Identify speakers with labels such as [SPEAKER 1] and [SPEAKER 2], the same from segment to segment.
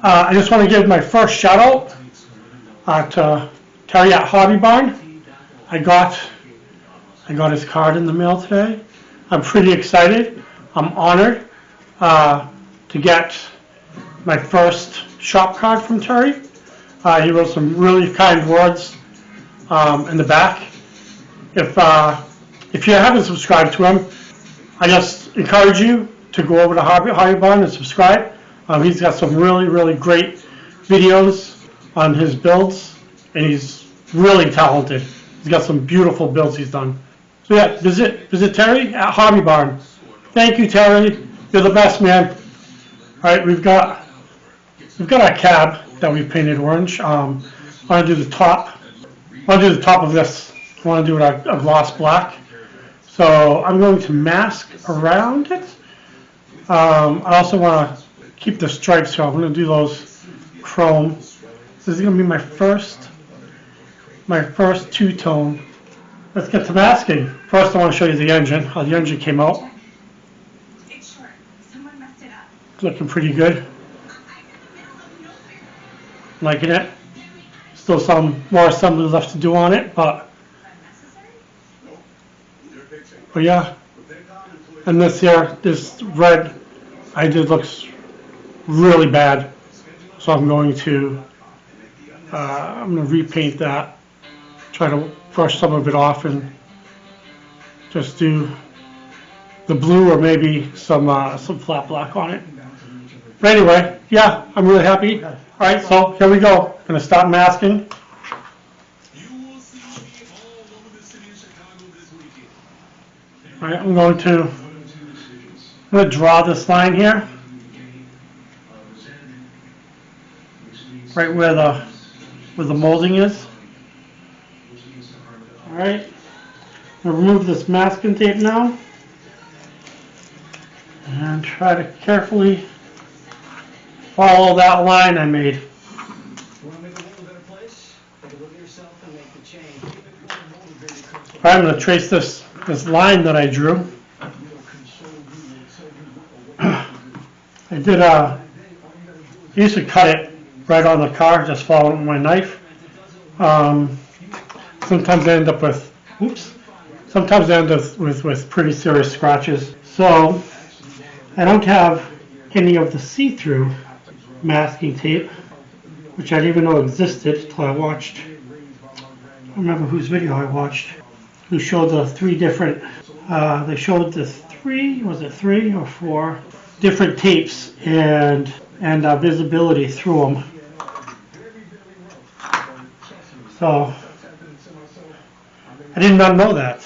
[SPEAKER 1] I just want to give my first shout out to Terry at Hobby Barn. I got his card in the mail today. I'm pretty excited. I'm honored to get my first shop card from Terry. He wrote some really kind words in the back. If you haven't subscribed to him, I just encourage you to go over to Hobby Barn and subscribe. He's got some really great videos on his builds, and he's really talented. He's got some beautiful builds he's done. So yeah, visit Terry at Hobby Barn. Thank you, Terry. You're the best, man. All right, we've got our cab that we painted orange. I want to do the top. I want to do the top of this. I want to do it a gloss black. So I'm going to mask around it. I also want to keep the stripes, so I'm going to do those chrome. This is going to be my first two-tone. Let's get to masking. First, I want to show you the engine, how the engine came out. It's looking pretty good. Liking it. Still some more assembly left to do on it, but yeah. And this here, this red I did looks really bad, so I'm going to repaint that. Try to brush some of it off and just do the blue or maybe some flat black on it. But anyway, yeah, I'm really happy. All right, so here we go. I'm gonna start masking. All right, I'm going to draw this line here, right where the molding is. All right, I'm going to remove this masking tape now and try to carefully follow that line I made. All right, I'm going to trace this line that I drew. I used to cut it right on the car, just following it with my knife. Sometimes I end up with, with pretty serious scratches. So I don't have any of the see-through masking tape, which I didn't even know existed until I watched, I don't remember whose video I watched, who showed the three different, they showed the three or four different tapes and visibility through them. So I did not know that.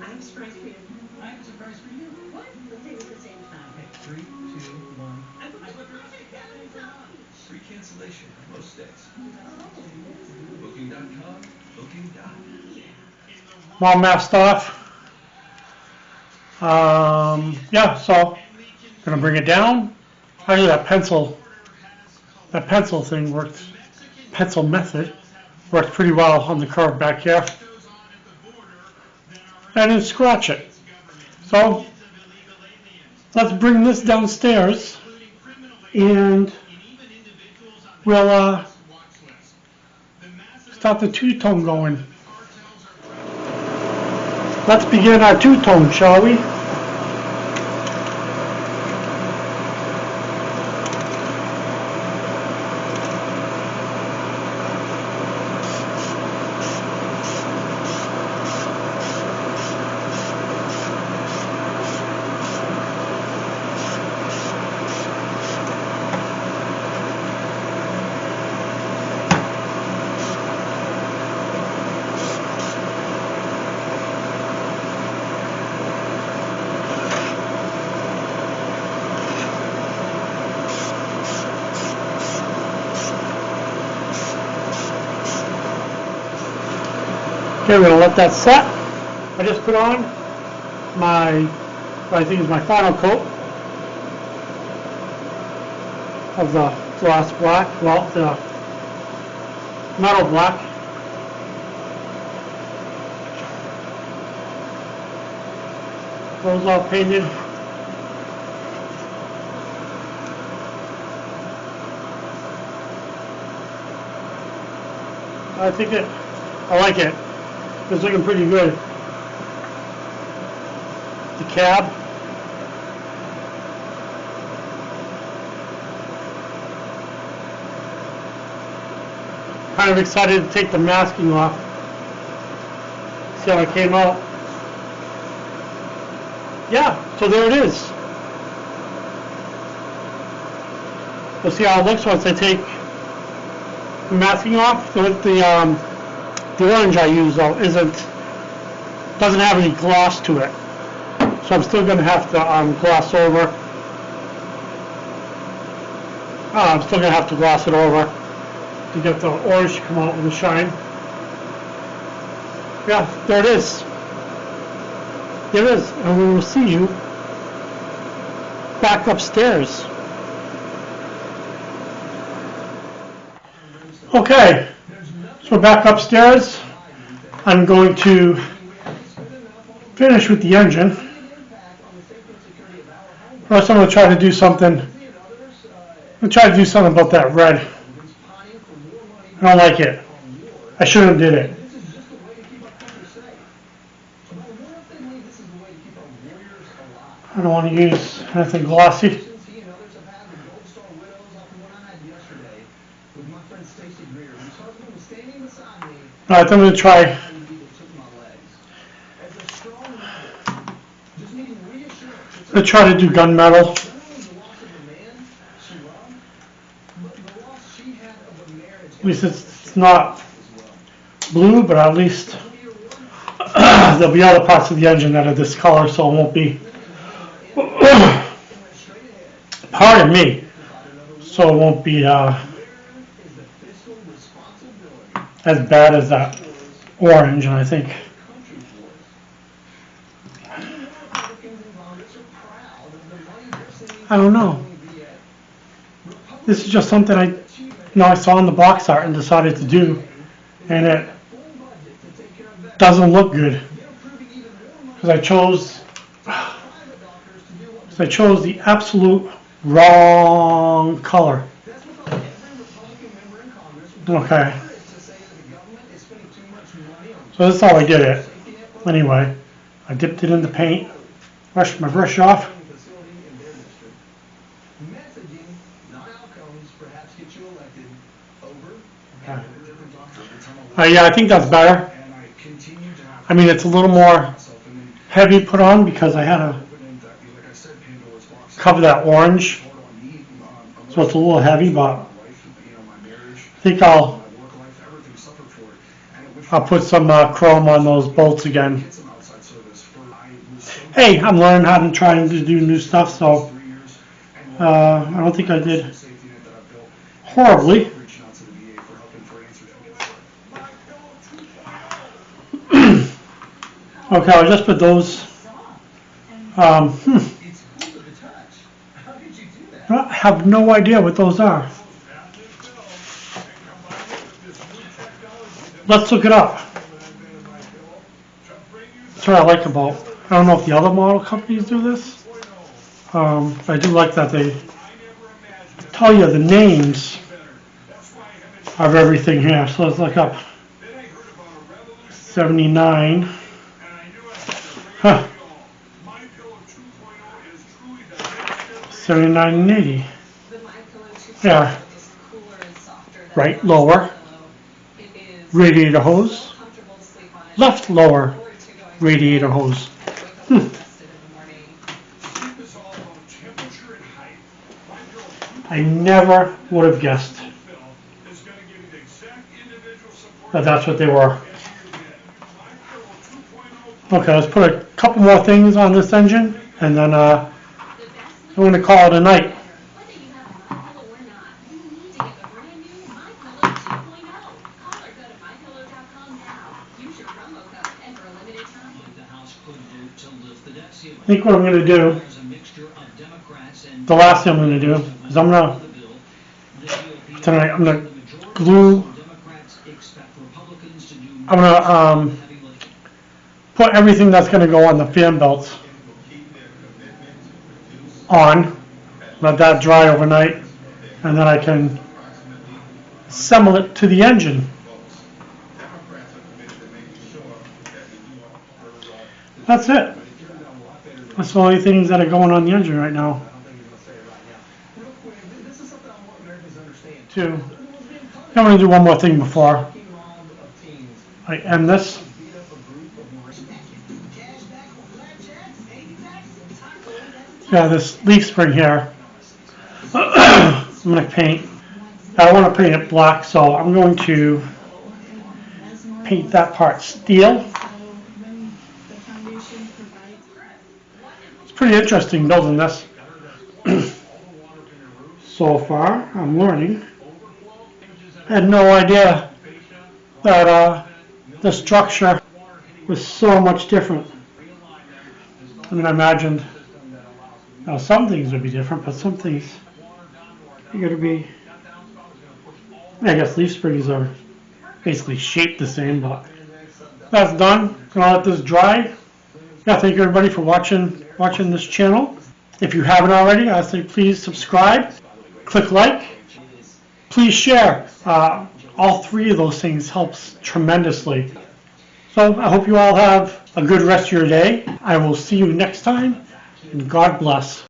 [SPEAKER 2] I'm surprised for you. I'm surprised for you. What? Let's say it at the same time. Okay, 3, 2, 1. Free cancellation on most days. Booking.com. Booking.com.
[SPEAKER 1] I'm all masked off. Yeah, so gonna bring it down. Actually, that pencil thing worked. Pencil method worked pretty well on the curve back here. I didn't scratch it. So let's bring this downstairs, and we'll start the two-tone going. Let's begin our two-tone, shall we? Okay, we're going to let that set. I just put on what I think is my final coat of the gloss black, well, the metal black. Those all painted. I like it. It's looking pretty good. The cab. Kind of excited to take the masking off. See how it came out. Yeah, so there it is. We'll see how it looks once I take the masking off. The orange I use though doesn't have any gloss to it, so I'm still going to have to gloss over. I'm still going to have to gloss it over to get the orange to come out with the shine. Yeah, there it is. There it is, and we will see you back upstairs. Okay, so we're back upstairs. I'm going to finish with the engine. First, I'm going to try to do something. I'm going to try to do something about that red. I don't like it. I shouldn't have did it. I don't want to use anything glossy. Alright, I'm going to try. I'm going to try to do gunmetal. At least it's not blue, but at least there'll be other parts of the engine that are this color, so it won't be. Pardon me. So it won't be as bad as that orange, and I think I don't know. This is just something I saw in the box art and decided to do, and it doesn't look good because I chose the absolute wrong color. Okay. So that's how I did it. Anyway, I dipped it in the paint, brushed my brush off. Okay. Yeah, I think that's better. I mean, it's a little more heavy put on because I had to cover that orange, so it's a little heavy, but I think I'll put some chrome on those bolts again. Hey, I'm learning how to try to do new stuff, so I don't think I did horribly. Okay, I'll just put those. I have no idea what those are. Let's look it up. That's what I like about. I don't know if the other model companies do this. But I do like that they tell you the names of everything here. So let's look up 79. Huh. 79 and 80. Yeah. Right lower radiator hose. Left lower radiator hose. I never would have guessed that that's what they were. Okay, let's put a couple more things on this engine, and then I'm going to call it a night. I think what I'm going to do, the last thing I'm going to do, is I'm going to glue, I'm going to put everything that's going to go on the fan belts on, let that dry overnight, and then I can assemble it to the engine. That's it. That's the only things that are going on the engine right now. I'm going to do one more thing before I end this. Yeah, this leaf spring here, I'm going to paint. I want to paint it black, so I'm going to paint that part steel. It's pretty interesting building this. So far, I'm learning. I had no idea that the structure was so much different. I mean, I imagined some things would be different, but some things are going to be, I guess leaf springs are basically shaped the same, but that's done. Gonna let this dry. Yeah, thank you everybody for watching this channel. If you haven't already, I say please subscribe, click like, please share. All three of those things helps tremendously. So I hope you all have a good rest of your day. I will see you next time, and God bless.